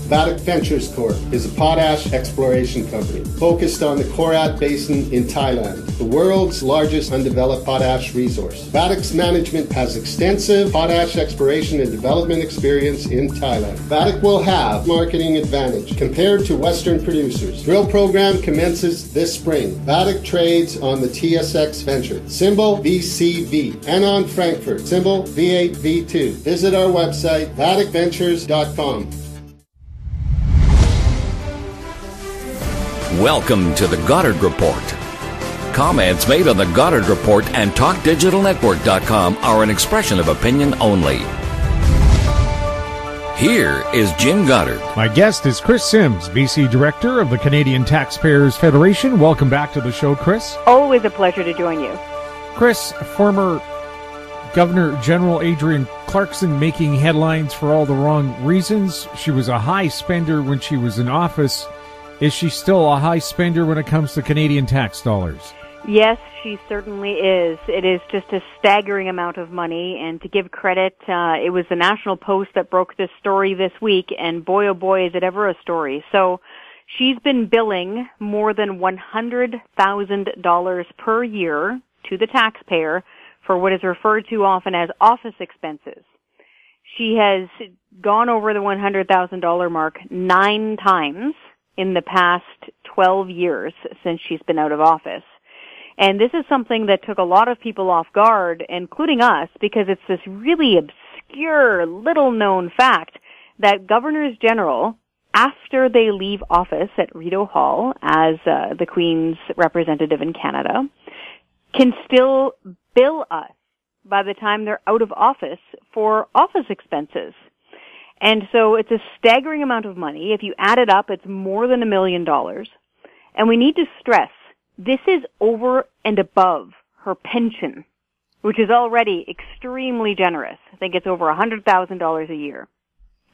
Vatic Ventures Corp. is a potash exploration company focused on the Korat Basin in Thailand, the world's largest undeveloped potash resource. Vatic's management has extensive potash exploration and development experience in Thailand. Vatic will have marketing advantage compared to Western producers. Drill program commences this spring. Vatic trades on the TSX Venture, symbol VCV, and on Frankfurt, symbol V8V2. Visit our website, vaticventures.com. Welcome to the Goddard Report. Comments made on the Goddard Report and TalkDigitalNetwork.com are an expression of opinion only. Here is Jim Goddard. My guest is Kris Sims, BC Director of the Canadian Taxpayers Federation. Welcome back to the show, Kris. Always a pleasure to join you. Kris, former Governor General Adrienne Clarkson making headlines for all the wrong reasons. She was a high spender when she was in office. Is she still a high spender when it comes to Canadian tax dollars? Yes, she certainly is. It is just a staggering amount of money, and to give credit, it was the National Post that broke this story this week, and boy, oh boy, is it ever a story. So she's been billing more than $100,000 per year to the taxpayer for what is referred to often as office expenses. She has gone over the $100,000 mark 9 times in the past 12 years since she's been out of office. And this is something that took a lot of people off guard, including us, because it's this really obscure, little-known fact that governors general, after they leave office at Rideau Hall as the Queen's representative in Canada, can still bill us by the time they're out of office for office expenses. And so it's a staggering amount of money. If you add it up, it's more than $1 million. And we need to stress, this is over and above her pension, which is already extremely generous. I think it's over $100,000 a year.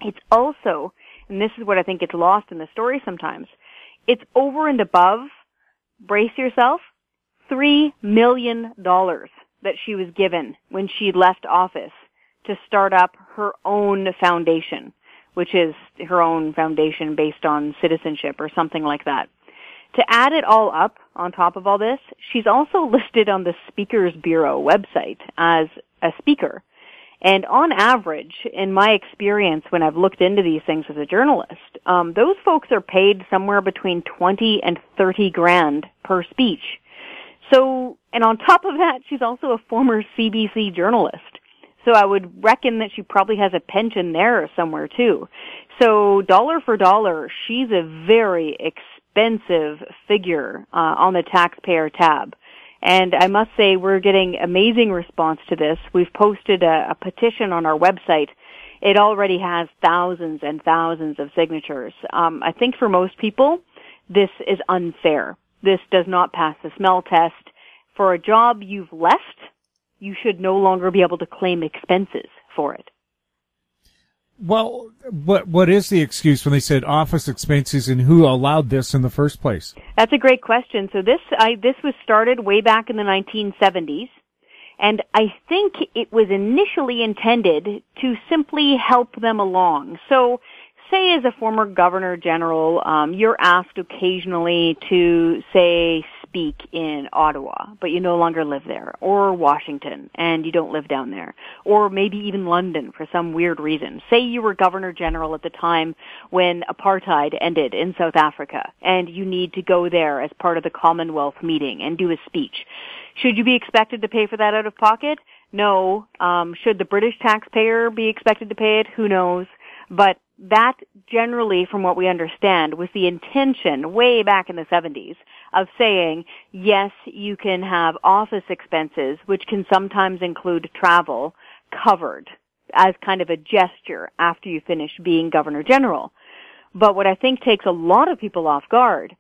It's also, and this is what I think gets lost in the story sometimes, it's over and above, brace yourself, $3 million that she was given when she left office to start up her own foundation, which is her own foundation based on citizenship or something like that. To add it all up on top of all this, she's also listed on the Speakers Bureau website as a speaker. And on average, in my experience when I've looked into these things as a journalist, those folks are paid somewhere between 20 and 30 grand per speech. So, and on top of that, she's also a former CBC journalist. So I would reckon that she probably has a pension there somewhere too. So dollar for dollar, she's a very expensive figure on the taxpayer tab. And I must say we're getting amazing response to this. We've posted a petition on our website. It already has thousands and thousands of signatures. I think for most people, this is unfair. This does not pass the smell test. For a job you've left, you should no longer be able to claim expenses for it. Well, what is the excuse when they said office expenses, and who allowed this in the first place? That's a great question. So this was started way back in the 1970s, and I think it was initially intended to simply help them along. So say as a former governor general, you're asked occasionally to, say, speak in Ottawa, but you no longer live there, or Washington, and you don't live down there, or maybe even London for some weird reason. Say you were governor general at the time when apartheid ended in South Africa, and you need to go there as part of the Commonwealth meeting and do a speech. Should you be expected to pay for that out of pocket? No. Should the British taxpayer be expected to pay it? Who knows? But that generally, from what we understand, was the intention way back in the 70s of saying, yes, you can have office expenses, which can sometimes include travel, covered as kind of a gesture after you finish being Governor General. But what I think takes a lot of people off guard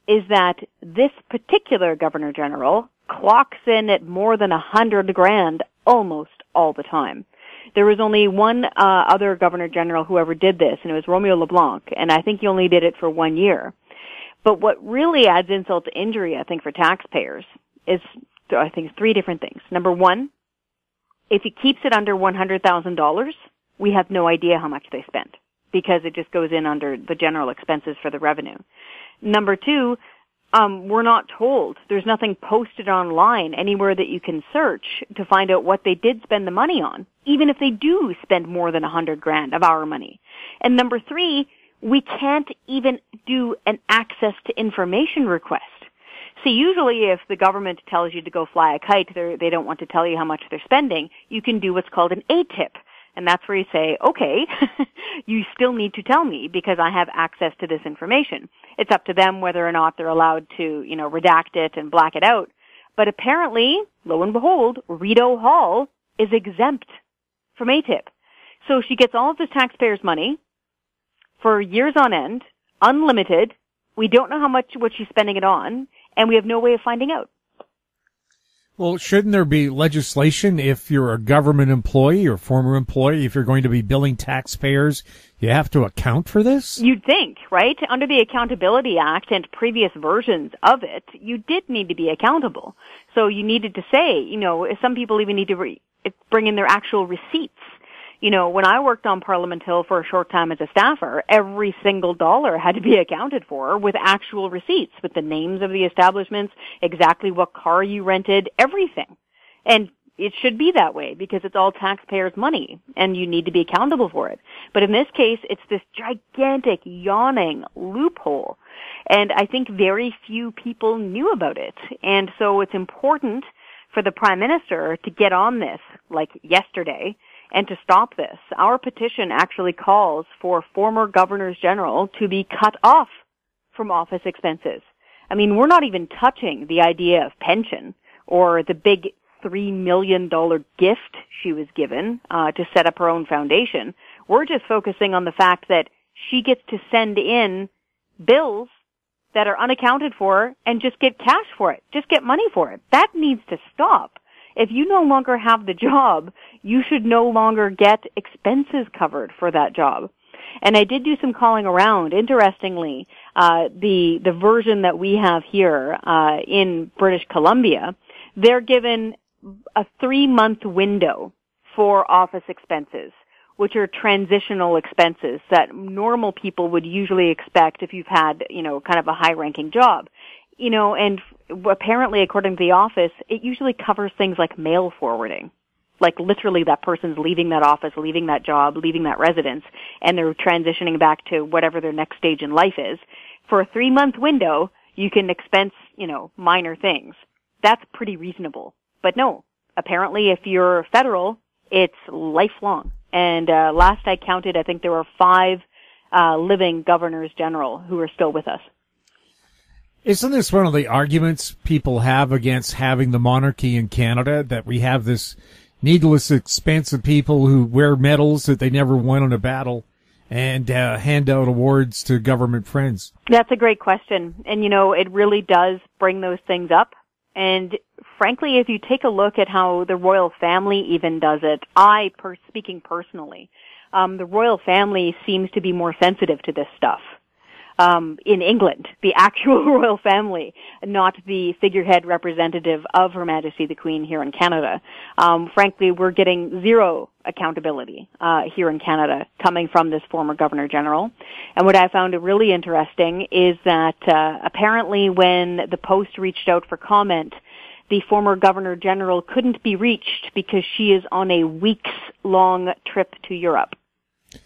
is that this particular Governor General clocks in at more than 100 grand almost all the time. There was only one other Governor General who ever did this, and it was Romeo LeBlanc, and I think he only did it for 1 year. But what really adds insult to injury, I think, for taxpayers is, I think, 3 different things. Number one, if he keeps it under $100,000, we have no idea how much they spent, because it just goes in under the general expenses for the revenue. Number two, we're not told. There's nothing posted online anywhere that you can search to find out what they did spend the money on, even if they do spend more than $100,000 of our money. And number three, we can't even do an access to information request. See, usually if the government tells you to go fly a kite, they don't want to tell you how much they're spending. You can do what's called an ATIP. And that's where you say, okay, you still need to tell me because I have access to this information. It's up to them whether or not they're allowed to, redact it and black it out. But apparently, lo and behold, Rideau Hall is exempt from ATIP. So she gets all of this taxpayers' money for years on end, unlimited. We don't know what she's spending it on, and we have no way of finding out. Well, shouldn't there be legislation if you're a government employee or former employee, if you're going to be billing taxpayers, you have to account for this? You'd think, right? Under the Accountability Act and previous versions of it, you did need to be accountable. So you needed to say, some people even need to bring in their actual receipts. When I worked on Parliament Hill for a short time as a staffer, every single dollar had to be accounted for with actual receipts, with the names of the establishments, exactly what car you rented, everything. And it should be that way because it's all taxpayers' money and you need to be accountable for it. But in this case, it's this gigantic, yawning loophole. And I think very few people knew about it. And so it's important for the Prime Minister to get on this, like yesterday, and to stop this. Our petition actually calls for former governors general to be cut off from office expenses. I mean, we're not even touching the idea of pension or the big $3 million gift she was given to set up her own foundation. We're just focusing on the fact that she gets to send in bills that are unaccounted for and just get cash for it, just get money for it. That needs to stop. If you no longer have the job, you should no longer get expenses covered for that job. And I did do some calling around. Interestingly, the version that we have here in British Columbia, they're given a 3-month window for office expenses, which are transitional expenses that normal people would usually expect if you've had, kind of a high-ranking job. And apparently, according to the office, it usually covers things like mail forwarding. Like literally that person's leaving that office, leaving that job, leaving that residence, and they're transitioning back to whatever their next stage in life is. For a 3-month window, you can expense, minor things. That's pretty reasonable. But no, apparently if you're federal, it's lifelong. And last I counted, I think there were 5 living governors general who are still with us. Isn't this one of the arguments people have against having the monarchy in Canada, that we have this needless expense of people who wear medals that they never won in a battle and hand out awards to government friends? That's a great question. And, it really does bring those things up. And frankly, if you take a look at how the royal family even does it, speaking personally, the royal family seems to be more sensitive to this stuff. In England, the actual royal family, not the figurehead representative of Her Majesty the Queen here in Canada. Frankly, we're getting zero accountability here in Canada coming from this former Governor General. And what I found really interesting is that apparently when the Post reached out for comment, the former Governor General couldn't be reached because she is on a weeks-long trip to Europe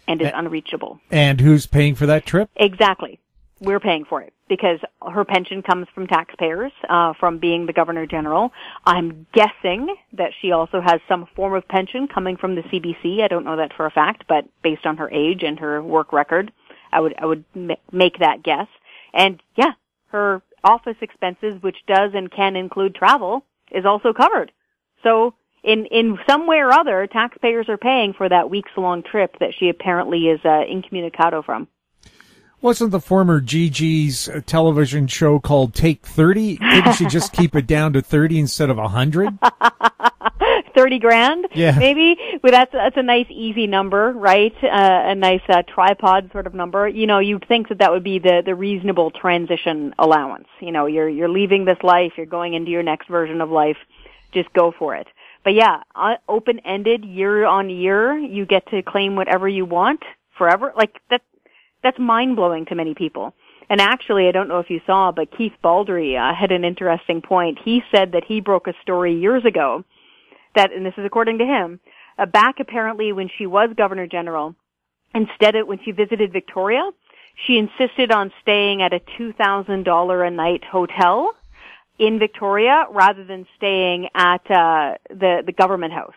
and is unreachable. And who's paying for that trip? Exactly. We're paying for it because her pension comes from taxpayers, from being the Governor General. I'm guessing that she also has some form of pension coming from the CBC. I don't know that for a fact, but based on her age and her work record, I would make that guess. And yeah, her office expenses, which does and can include travel, is also covered. So in some way or other, taxpayers are paying for that weeks-long trip that she apparently is incommunicado from. Wasn't the former Gigi's television show called Take 30? Didn't she just keep it down to 30 instead of 100? 30 grand? Yeah. Maybe? Well, that's a nice, easy number, right? A nice tripod sort of number. You'd think that would be the reasonable transition allowance. You're leaving this life, you're going into your next version of life. Just go for it. But yeah, open-ended, year on year, you get to claim whatever you want forever? Like, that's mind-blowing to many people. And actually, I don't know if you saw, but Keith Baldry had an interesting point. He said that he broke a story years ago that, and this is according to him, back apparently when she was Governor General, instead of when she visited Victoria, she insisted on staying at a $2,000 a night hotel in Victoria rather than staying at the government house.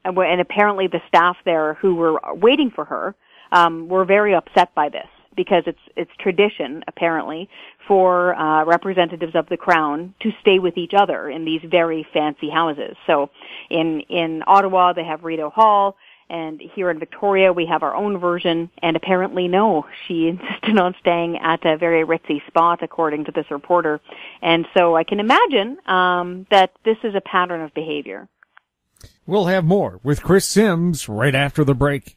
And apparently the staff there who were waiting for her were very upset by this, because it's tradition, apparently, for representatives of the Crown to stay with each other in these very fancy houses. So in Ottawa, they have Rideau Hall, and here in Victoria, we have our own version, and apparently, no, she insisted on staying at a very ritzy spot, according to this reporter. And so I can imagine that this is a pattern of behavior. We'll have more with Kris Sims right after the break.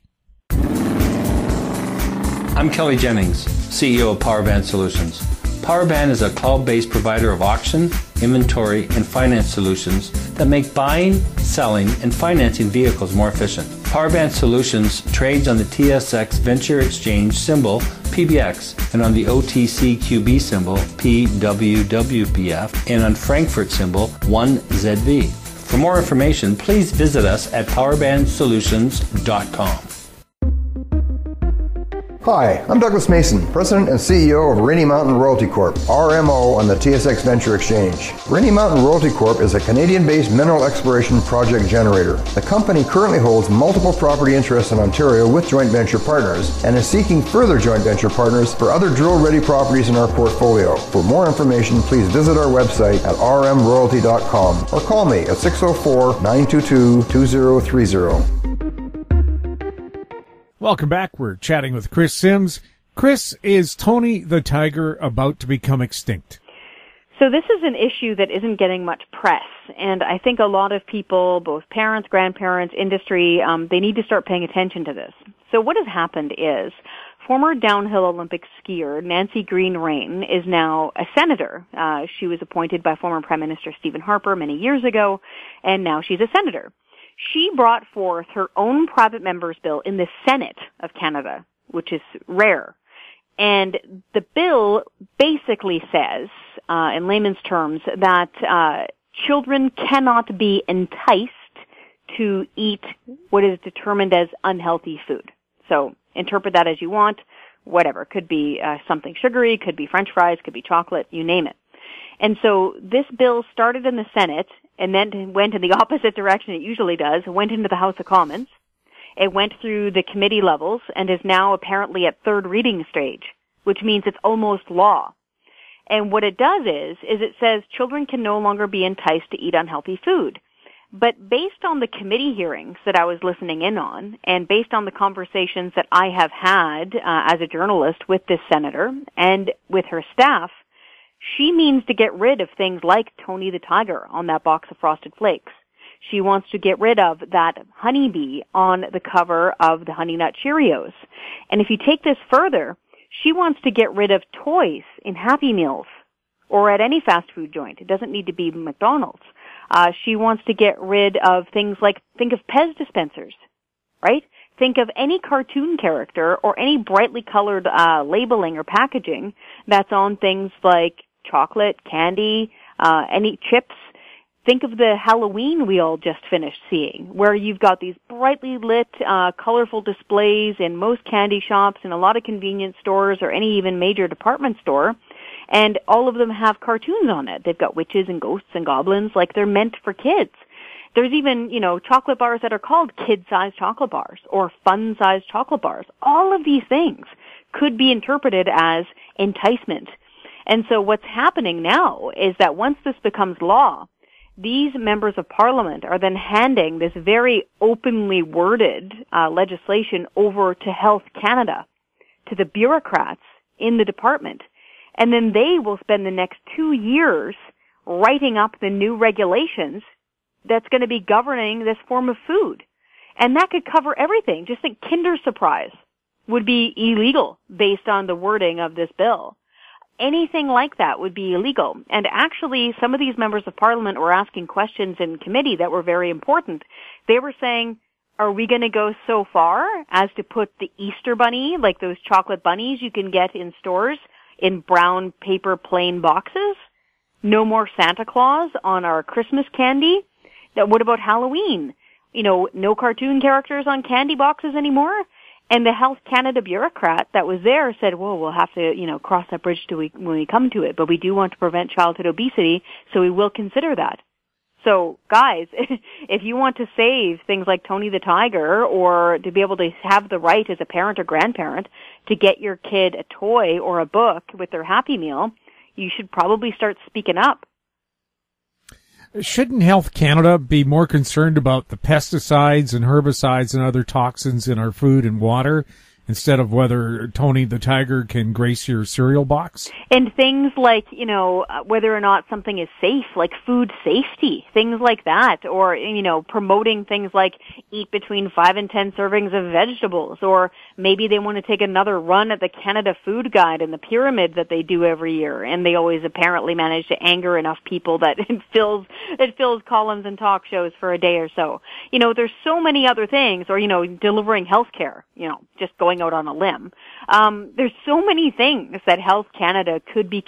I'm Kelly Jennings, CEO of PowerBand Solutions. PowerBand is a cloud-based provider of auction, inventory, and finance solutions that make buying, selling, and financing vehicles more efficient. PowerBand Solutions trades on the TSX Venture Exchange symbol PBX and on the OTCQB symbol PWWPF and on Frankfurt symbol 1ZV. For more information, please visit us at powerbandsolutions.com. Hi, I'm Douglas Mason, President and CEO of Rainy Mountain Royalty Corp., RMO, on the TSX Venture Exchange. Rainy Mountain Royalty Corp. is a Canadian-based mineral exploration project generator. The company currently holds multiple property interests in Ontario with joint venture partners and is seeking further joint venture partners for other drill-ready properties in our portfolio. For more information, please visit our website at rmroyalty.com or call me at 604-922-2030. Welcome back. We're chatting with Kris Sims. Kris, is Tony the tiger about to become extinct? So this is an issue that isn't getting much press, and I think a lot of people, both parents, grandparents, industry, they need to start paying attention to this. So what has happened is former downhill Olympic skier Nancy Green-Rain is now a senator. She was appointed by former Prime Minister Stephen Harper many years ago, and now she's a senator. She brought forth her own private member's bill in the Senate of Canada, which is rare. And the bill basically says, in layman's terms, that children cannot be enticed to eat what is determined as unhealthy food. So interpret that as you want, whatever. Could be something sugary, could be French fries, could be chocolate, you name it. And so this bill started in the Senate and then went in the opposite direction it usually does, went into the House of Commons. It went through the committee levels and is now apparently at third reading stage, which means it's almost law. And what it does is it says children can no longer be enticed to eat unhealthy food. But based on the committee hearings that I was listening in on, and based on the conversations that I have had as a journalist with this senator and with her staff, she means to get rid of things like Tony the Tiger on that box of Frosted Flakes. She wants to get rid of that honeybee on the cover of the Honey Nut Cheerios. And if you take this further, she wants to get rid of toys in Happy Meals or at any fast food joint. It doesn't need to be McDonald's. She wants to get rid of things like, think of Pez dispensers, right? Think of any cartoon character or any brightly colored labeling or packaging that's on things like chocolate, candy, any chips. Think of the Halloween we all just finished seeing, where you've got these brightly lit, colorful displays in most candy shops and a lot of convenience stores or any even major department store, and all of them have cartoons on it. They've got witches and ghosts and goblins, like they're meant for kids. There's even, chocolate bars that are called kid-sized chocolate bars or fun-sized chocolate bars. All of these things could be interpreted as enticement. And so what's happening now is that once this becomes law, these members of parliament are then handing this very openly worded legislation over to Health Canada, to the bureaucrats in the department. And then they will spend the next 2 years writing up the new regulations that's going to be governing this form of food. And that could cover everything. Just think Kinder Surprise would be illegal based on the wording of this bill. Anything like that would be illegal. And actually, some of these members of parliament were asking questions in committee that were very important. They were saying, Are we going to go so far as to put the Easter bunny, like those chocolate bunnies you can get in stores, in brown paper plain boxes? No more Santa Claus on our Christmas candy? What about Halloween? No cartoon characters on candy boxes anymore? And the Health Canada bureaucrat that was there said, well, we'll have to, cross that bridge when we come to it, but we do want to prevent childhood obesity, so we will consider that. So, guys, if you want to save things like Tony the Tiger, or to be able to have the right as a parent or grandparent to get your kid a toy or a book with their Happy Meal, you should probably start speaking up. Shouldn't Health Canada be more concerned about the pesticides and herbicides and other toxins in our food and water instead of whether Tony the Tiger can grace your cereal box? And things like, whether or not something is safe, like food safety, things like that, or, promoting things like eat between 5 and 10 servings of vegetables, or maybe they want to take another run at the Canada Food Guide and the pyramid that they do every year, and they always apparently manage to anger enough people that it fills columns and talk shows for a day or so. There's so many other things, or, delivering health care, just going out on a limb. There's so many things that Health Canada could be,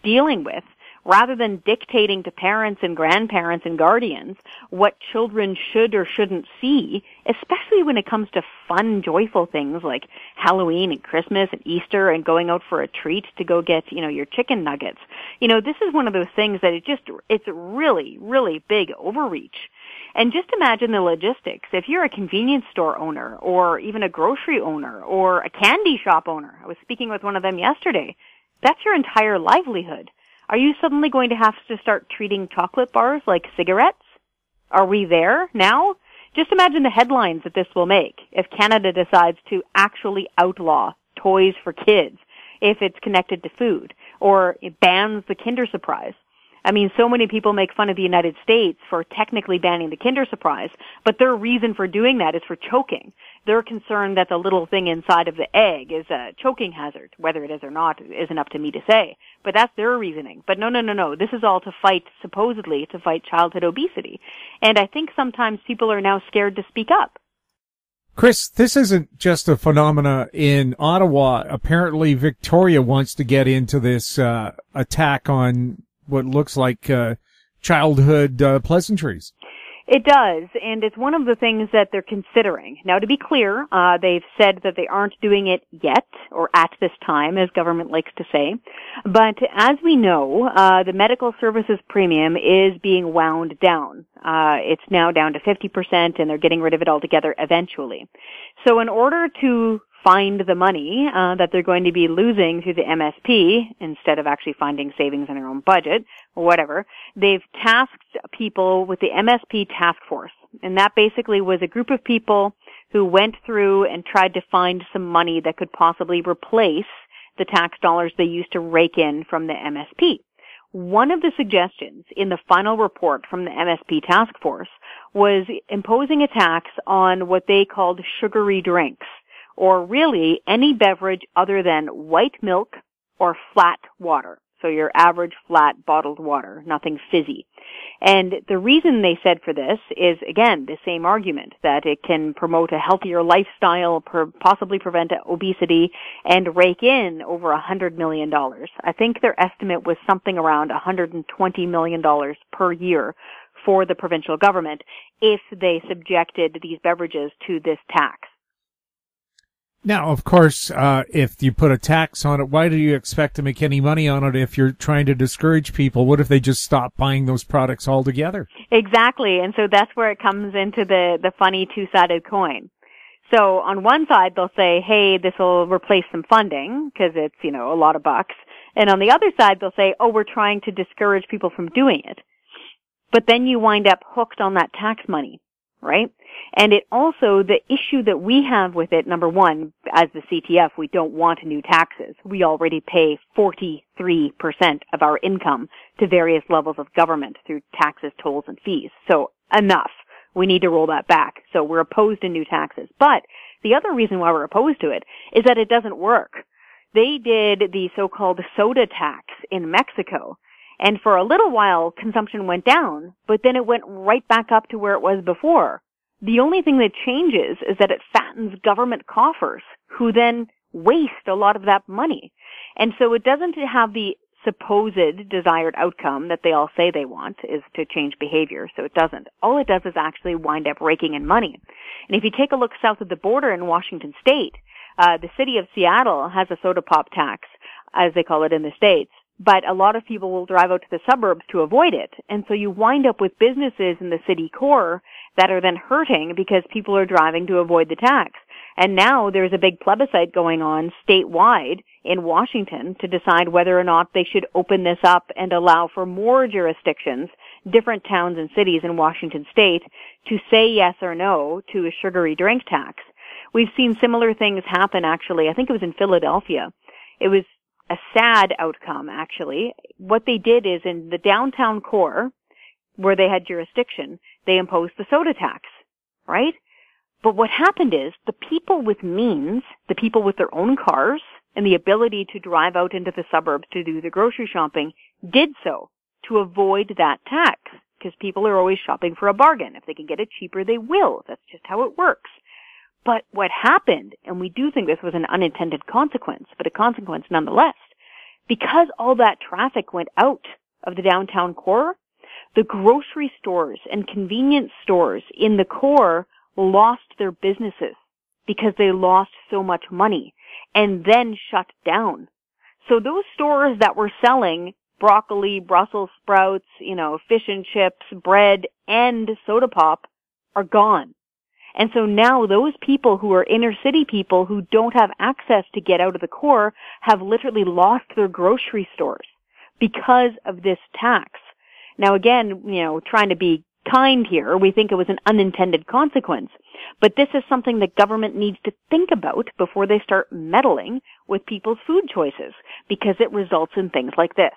dealing with, rather than dictating to parents and grandparents and guardians what children should or shouldn't see, especially when it comes to fun, joyful things like Halloween and Christmas and Easter and going out for a treat to go get, your chicken nuggets. This is one of those things that it's really, really big overreach. And just imagine the logistics. If you're a convenience store owner, or even a grocery owner, or a candy shop owner, I was speaking with one of them yesterday, that's your entire livelihood. Are you suddenly going to have to start treating chocolate bars like cigarettes? Are we there now? Just imagine the headlines that this will make if Canada decides to actually outlaw toys for kids if it's connected to food, or it bans the Kinder Surprise. I mean, so many people make fun of the United States for technically banning the Kinder Surprise, but their reason for doing that is for choking. They're concerned that the little thing inside of the egg is a choking hazard. Whether it is or not isn't up to me to say, but that's their reasoning. But no. This is all supposedly to fight childhood obesity. And I think sometimes people are now scared to speak up. Kris, this isn't just a phenomena in Ottawa. Apparently Victoria wants to get into this attack on what looks like childhood pleasantries. It does, and it's one of the things that they're considering. Now, to be clear, they've said that they aren't doing it yet, or at this time, as government likes to say. But as we know, the medical services premium is being wound down. It's now down to 50%, and they're getting rid of it altogether eventually. So in order to find the money that they're going to be losing through the MSP, instead of actually finding savings in their own budget, or whatever, they've tasked people with the MSP task force. And that basically was a group of people who went through and tried to find some money that could possibly replace the tax dollars they used to rake in from the MSP. One of the suggestions in the final report from the MSP task force was imposing a tax on what they called sugary drinks, or really any beverage other than white milk or flat water. So your average flat bottled water, nothing fizzy. And the reason they said for this is, again, the same argument, that it can promote a healthier lifestyle, possibly prevent obesity, and rake in over $100 million. I think their estimate was something around $120 million per year for the provincial government if they subjected these beverages to this tax. Now, of course, if you put a tax on it, why do you expect to make any money on it if you're trying to discourage people? What if they just stop buying those products altogether? Exactly, and so that's where it comes into the funny two-sided coin. So on one side, they'll say, hey, this will replace some funding, because it's, a lot of bucks. And on the other side, they'll say, oh, we're trying to discourage people from doing it. But then you wind up hooked on that tax money, right? And it also, the issue that we have with it, number one, as the CTF, we don't want new taxes. We already pay 43% of our income to various levels of government through taxes, tolls, and fees. So enough. We need to roll that back. So we're opposed to new taxes. But the other reason why we're opposed to it is that it doesn't work. They did the so-called soda tax in Mexico. And for a little while, consumption went down, but then it went right back up to where it was before. The only thing that changes is that it fattens government coffers, who then waste a lot of that money. And so it doesn't have the supposed desired outcome that they all say they want, is to change behavior. So it doesn't. All it does is actually wind up raking in money. And if you take a look south of the border in Washington State, the city of Seattle has a soda pop tax, as they call it in the States. But a lot of people will drive out to the suburbs to avoid it. And so you wind up with businesses in the city core that are then hurting because people are driving to avoid the tax. And now there's a big plebiscite going on statewide in Washington to decide whether or not they should open this up and allow for more jurisdictions, different towns and cities in Washington State, to say yes or no to a sugary drink tax. We've seen similar things happen, actually. I think it was in Philadelphia. It was a sad outcome, actually. What they did is in the downtown core, where they had jurisdiction, they imposed the soda tax, right? But what happened is the people with means, the people with their own cars and the ability to drive out into the suburbs to do the grocery shopping did so to avoid that tax, because people are always shopping for a bargain. If they can get it cheaper, they will. That's just how it works. But what happened, and we do think this was an unintended consequence, but a consequence nonetheless, because all that traffic went out of the downtown core, the grocery stores and convenience stores in the core lost their businesses because they lost so much money and then shut down. So those stores that were selling broccoli, Brussels sprouts, fish and chips, bread, and soda pop are gone. And so now those people who are inner city people who don't have access to get out of the core have literally lost their grocery stores because of this tax. Now again, trying to be kind here, we think it was an unintended consequence. But this is something that government needs to think about before they start meddling with people's food choices, because it results in things like this.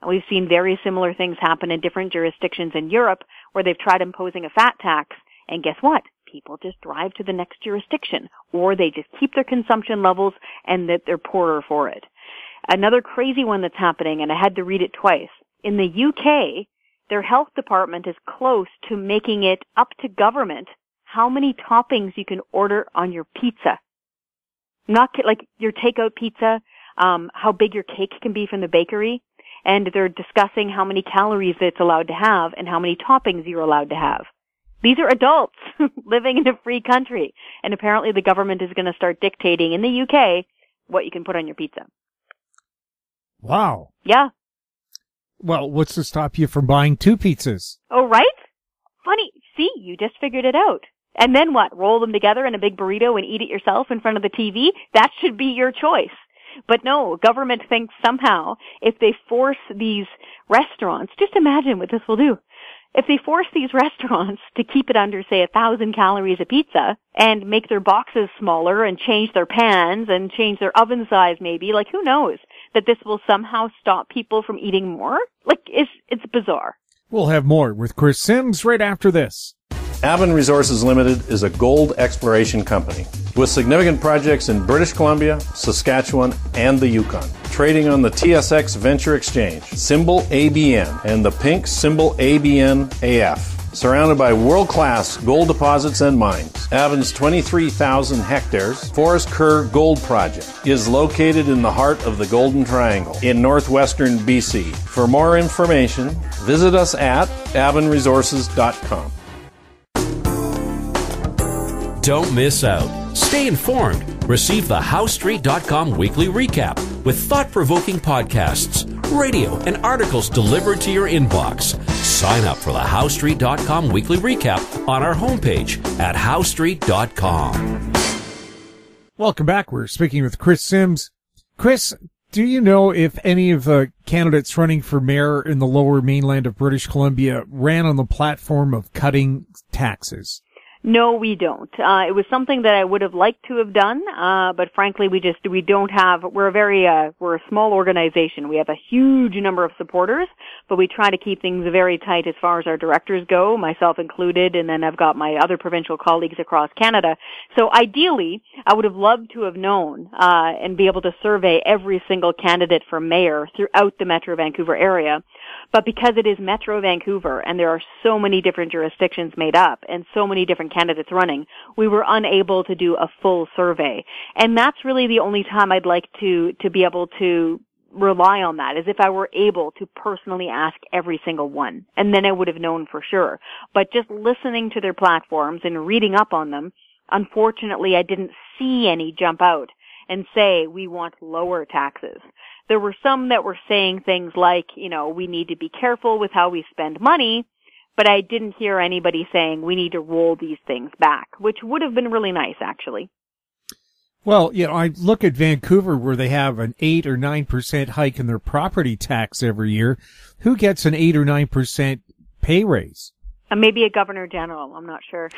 And we've seen very similar things happen in different jurisdictions in Europe where they've tried imposing a fat tax, and guess what? People just drive to the next jurisdiction, or they just keep their consumption levels and that they're poorer for it. Another crazy one that's happening, and I had to read it twice. In the UK, their health department is close to making it up to government how many toppings you can order on your pizza. Not like your takeout pizza, how big your cake can be from the bakery, and they're discussing how many calories it's allowed to have and how many toppings you're allowed to have. These are adults living in a free country, and apparently the government is going to start dictating in the UK what you can put on your pizza. Wow. Yeah. Well, what's to stop you from buying 2 pizzas? Oh, right? Funny. See, you just figured it out. And then what? Roll them together in a big burrito and eat it yourself in front of the TV? That should be your choice. But no, government thinks somehow if they force these restaurants, just imagine what this will do. If they force these restaurants to keep it under, say, 1,000 calories a pizza and make their boxes smaller and change their pans and change their oven size maybe, who knows, that this will somehow stop people from eating more? It's bizarre. We'll have more with Kris Sims right after this. Avon Resources Limited is a gold exploration company with significant projects in British Columbia, Saskatchewan, and the Yukon. Trading on the TSX Venture Exchange, symbol ABN, and the pink symbol ABN-AF. Surrounded by world-class gold deposits and mines, Avon's 23,000 hectares Forest Kerr Gold Project is located in the heart of the Golden Triangle in northwestern BC. For more information, visit us at avonresources.com. Don't miss out. Stay informed. Receive the HowStreet.com weekly recap with thought-provoking podcasts, radio, and articles delivered to your inbox. Sign up for the HowStreet.com weekly recap on our homepage at HowStreet.com. Welcome back. We're speaking with Kris Sims. Kris, do you know if any of the candidates running for mayor in the lower mainland of British Columbia ran on the platform of cutting taxes? No, we don't. It was something that I would have liked to have done, but frankly, we don't have, we're a small organization. We have a huge number of supporters, but we try to keep things very tight as far as our directors go, myself included, and then I've got my other provincial colleagues across Canada. So ideally, I would have loved to have known, and be able to survey every single candidate for mayor throughout the Metro Vancouver area. But because it is Metro Vancouver and there are so many different jurisdictions made up and so many different candidates running, we were unable to do a full survey. And that's really the only time I'd like to be able to rely on that, is if I were able to personally ask every single one. And then I would have known for sure. But just listening to their platforms and reading up on them, unfortunately, I didn't see any jump out and say, we want lower taxes. There were some that were saying things like, we need to be careful with how we spend money, but I didn't hear anybody saying we need to roll these things back, which would have been really nice, actually. Well, I look at Vancouver where they have an 8 or 9% hike in their property tax every year. Who gets an 8 or 9% pay raise? Maybe a governor general. I'm not sure.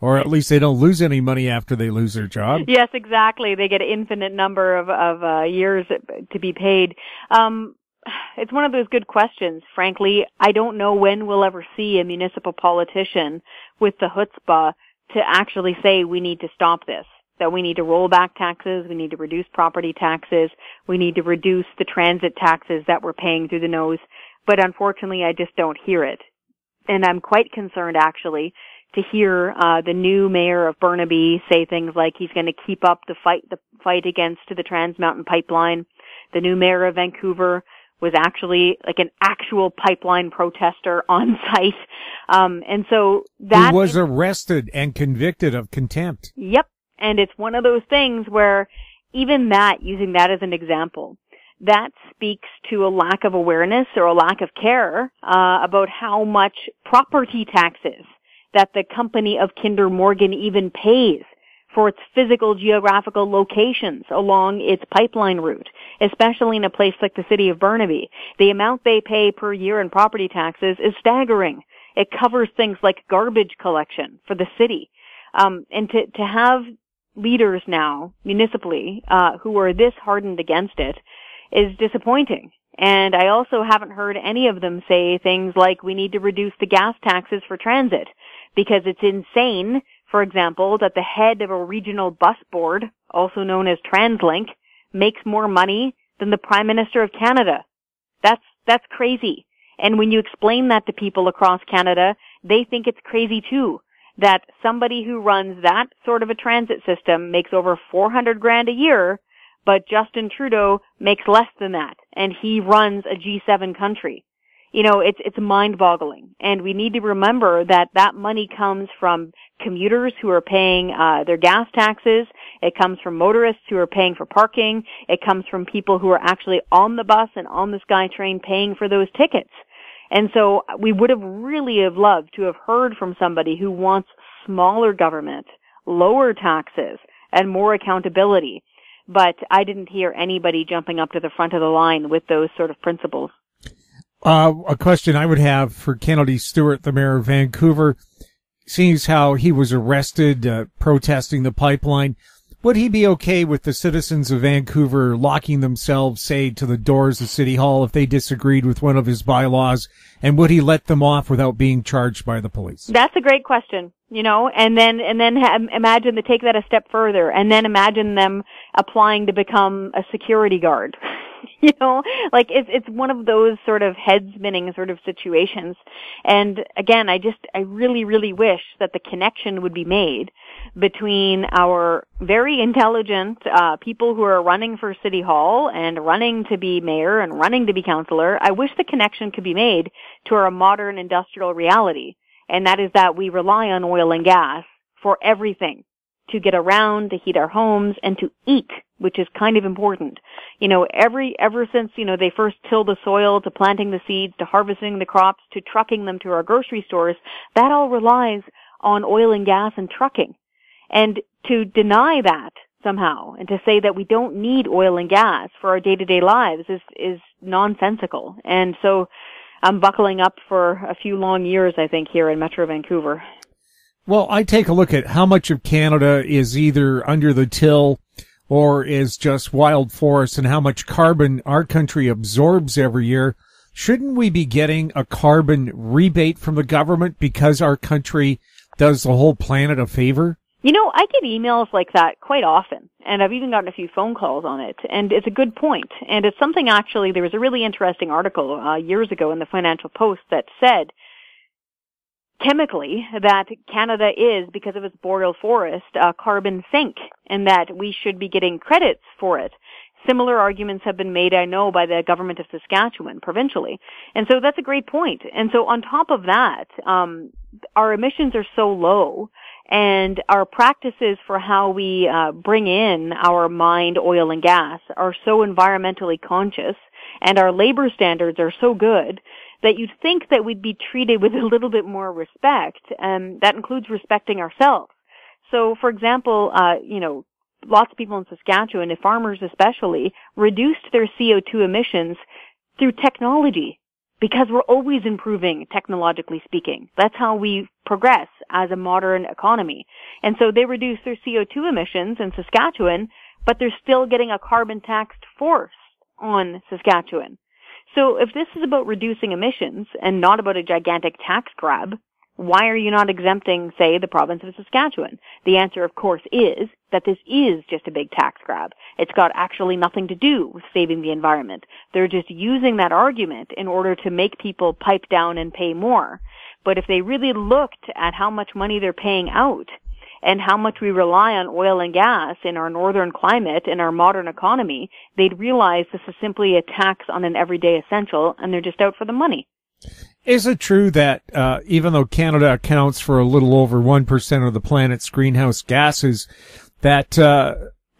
Or at least they don't lose any money after they lose their job. Yes, exactly. They get an infinite number of years to be paid. It's one of those good questions. Frankly, I don't know when we'll ever see a municipal politician with the chutzpah to actually say we need to stop this, that we need to roll back taxes, we need to reduce property taxes, we need to reduce the transit taxes that we're paying through the nose. But unfortunately, I just don't hear it. And I'm quite concerned, actually, to hear the new mayor of Burnaby say things like he's going to keep up the fight against the Trans Mountain Pipeline. The new mayor of Vancouver was actually like an actual pipeline protester on site. And so that he was arrested and convicted of contempt. Yep. And it's one of those things where even that, using that as an example, that speaks to a lack of awareness or a lack of care about how much property taxes that the company of Kinder Morgan even pays for its physical geographical locations along its pipeline route, especially in a place like the city of Burnaby. The amount they pay per year in property taxes is staggering. It covers things like garbage collection for the city. And to have leaders now, municipally, who are this hardened against it is disappointing. And I also haven't heard any of them say things like we need to reduce the gas taxes for transit, because it's insane, for example, that the head of a regional bus board, also known as TransLink, makes more money than the Prime Minister of Canada. That's crazy. And when you explain that to people across Canada, they think it's crazy too, that somebody who runs that sort of a transit system makes over $400,000 a year, but Justin Trudeau makes less than that, and he runs a G7 country. It's mind-boggling, and we need to remember that that money comes from commuters who are paying their gas taxes. It comes from motorists who are paying for parking. It comes from people who are actually on the bus and on the SkyTrain paying for those tickets. And so we would have really loved to have heard from somebody who wants smaller government, lower taxes, and more accountability. But I didn't hear anybody jumping up to the front of the line with those sort of principles. A question I would have for Kennedy Stewart, the mayor of Vancouver, seeing how he was arrested protesting the pipeline, would he be okay with the citizens of Vancouver locking themselves, say, to the doors of City Hall if they disagreed with one of his bylaws, and would he let them off without being charged by the police? That's a great question, and then imagine to take that a step further, and then imagine them applying to become a security guard. It's one of those sort of head-spinning sort of situations. And again, I really, really wish that the connection would be made between our very intelligent people who are running for City Hall and running to be mayor and running to be councillor. I wish the connection could be made to our modern industrial reality, and that is that we rely on oil and gas for everything, to get around, to heat our homes, and to eat, which is kind of important. Ever since, they first tilled the soil, to planting the seeds, to harvesting the crops, to trucking them to our grocery stores, that all relies on oil and gas and trucking. And to deny that somehow, and to say that we don't need oil and gas for our day-to-day lives is nonsensical. And so I'm buckling up for a few long years, I think, here in Metro Vancouver. Well, I take a look at how much of Canada is either under the till or is just wild forest, and how much carbon our country absorbs every year. Shouldn't we be getting a carbon rebate from the government because our country does the whole planet a favor? I get emails like that quite often, and I've even gotten a few phone calls on it, and it's a good point. And it's something, actually, there was a really interesting article years ago in the Financial Post that said chemically that Canada is, because of its boreal forest, a carbon sink, and that we should be getting credits for it. Similar arguments have been made, I know, by the government of Saskatchewan provincially. And so that's a great point. And so on top of that, our emissions are so low, and our practices for how we bring in our mined oil and gas are so environmentally conscious, and our labor standards are so good that you'd think that we'd be treated with a little bit more respect, and that includes respecting ourselves. So, for example, lots of people in Saskatchewan, and farmers especially, reduced their CO2 emissions through technology, because we're always improving, technologically speaking. That's how we progress as a modern economy. And so they reduced their CO2 emissions in Saskatchewan, but they're still getting a carbon tax force on Saskatchewan. So if this is about reducing emissions and not about a gigantic tax grab, why are you not exempting, say, the province of Saskatchewan? The answer, of course, is that this is just a big tax grab. It's got actually nothing to do with saving the environment. They're just using that argument in order to make people pipe down and pay more. But if they really looked at how much money they're paying out and how much we rely on oil and gas in our northern climate, in our modern economy, they'd realize this is simply a tax on an everyday essential, and they're just out for the money. Is it true that even though Canada accounts for a little over 1% of the planet's greenhouse gases, that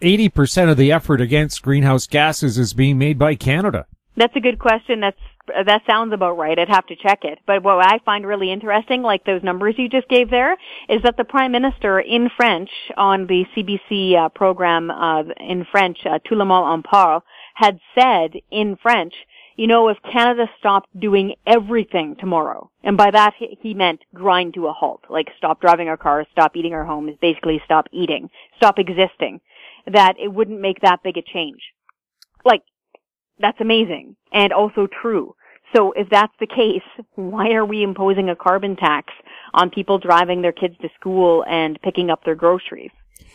80% of the effort against greenhouse gases is being made by Canada? That's a good question. That sounds about right. I'd have to check it. But what I find really interesting, like those numbers you just gave there, is that the Prime Minister in French on the CBC program in French, Tout le monde en parle, had said in French, if Canada stopped doing everything tomorrow, and by that he meant grind to a halt, like stop driving our cars, stop eating our homes, basically stop eating, stop existing, that it wouldn't make that big a change. Like, that's amazing, and also true. So if that's the case, why are we imposing a carbon tax on people driving their kids to school and picking up their groceries?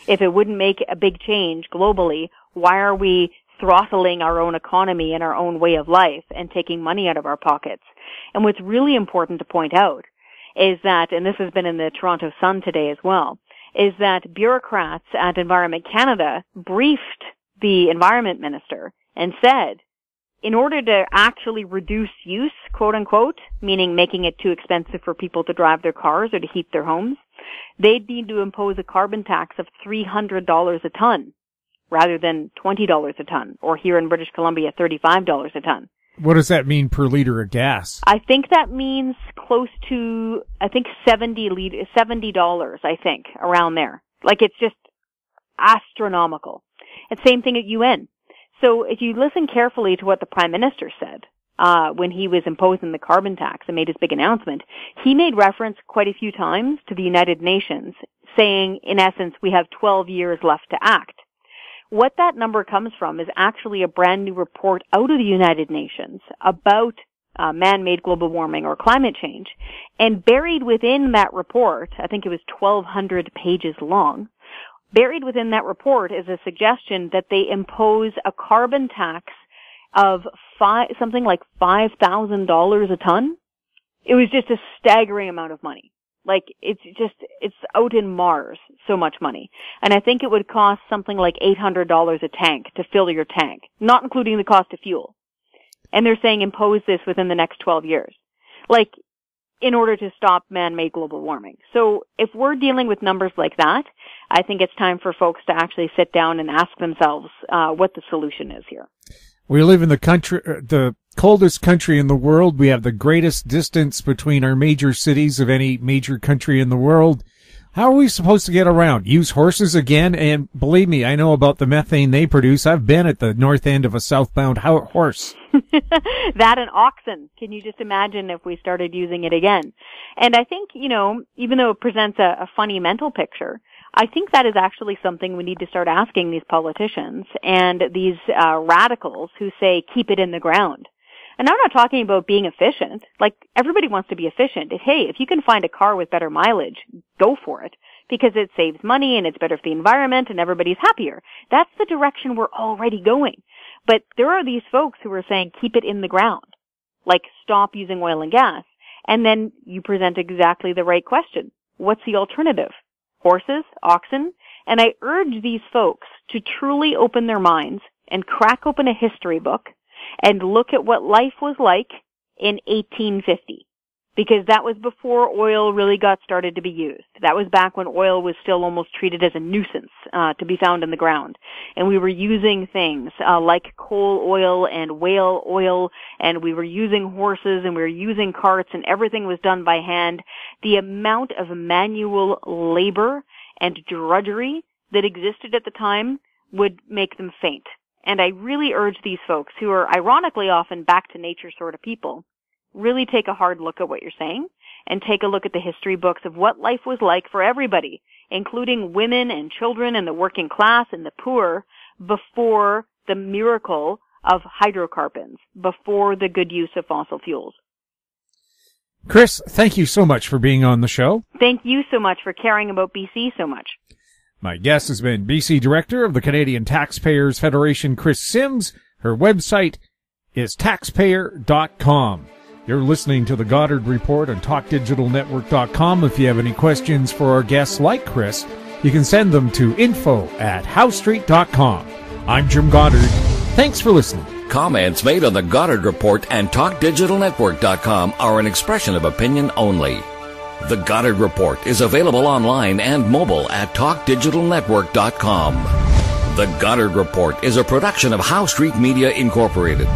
If it wouldn't make a big change globally, why are we throttling our own economy and our own way of life and taking money out of our pockets? And what's really important to point out is that, and this has been in the Toronto Sun today as well, is that bureaucrats at Environment Canada briefed the Environment Minister and said, in order to actually reduce use, quote unquote, meaning making it too expensive for people to drive their cars or to heat their homes, they'd need to impose a carbon tax of $300 a ton rather than $20 a ton, or here in British Columbia, $35 a ton. What does that mean per liter of gas? I think that means close to, $70, I think, around there. Like, it's just astronomical. And same thing at UN. So if you listen carefully to what the Prime Minister said, when he was imposing the carbon tax and made his big announcement, he made reference quite a few times to the United Nations, saying, in essence, we have 12 years left to act. What that number comes from is actually a brand new report out of the United Nations about man-made global warming or climate change. And buried within that report, I think it was 1,200 pages long, buried within that report is a suggestion that they impose a carbon tax of something like $5,000 a ton. It was just a staggering amount of money. Like, it's out in Mars, so much money. And I think it would cost something like $800 a tank to fill your tank, not including the cost of fuel. And they're saying impose this within the next 12 years. Like, in order to stop man-made global warming. So if we're dealing with numbers like that, I think it's time for folks to actually sit down and ask themselves what the solution is here. We live in the coldest country in the world. We have the greatest distance between our major cities of any major country in the world. How are we supposed to get around? Use horses again? And believe me, I know about the methane they produce. I've been at the north end of a southbound horse. That and oxen. Can you just imagine if we started using it again? And I think, even though it presents a funny mental picture, I think that is actually something we need to start asking these politicians and these radicals who say, keep it in the ground. And I'm not talking about being efficient. Like, everybody wants to be efficient. If you can find a car with better mileage, go for it, because it saves money and it's better for the environment and everybody's happier. That's the direction we're already going. But there are these folks who are saying, keep it in the ground. Like, stop using oil and gas. And then you present exactly the right question. What's the alternative? Horses? Oxen? And I urge these folks to truly open their minds and crack open a history book and look at what life was like in 1850. Because that was before oil really got started to be used. That was back when oil was still almost treated as a nuisance to be found in the ground. And we were using things like coal oil and whale oil, and we were using horses, and we were using carts, and everything was done by hand. The amount of manual labor and drudgery that existed at the time would make them faint. And I really urge these folks, who are ironically often back to nature sort of people, really take a hard look at what you're saying and take a look at the history books of what life was like for everybody, including women and children and the working class and the poor, before the miracle of hydrocarbons, before the good use of fossil fuels. Kris, thank you so much for being on the show. Thank you so much for caring about BC so much. My guest has been BC Director of the Canadian Taxpayers Federation, Kris Sims. Her website is taxpayer.com. You're listening to the Goddard Report on TalkDigitalNetwork.com. If you have any questions for our guests like Kris, you can send them to info@howstreet.com. I'm Jim Goddard. Thanks for listening. Comments made on the Goddard Report and TalkDigitalNetwork.com are an expression of opinion only. The Goddard Report is available online and mobile at TalkDigitalNetwork.com. The Goddard Report is a production of How Street Media Incorporated.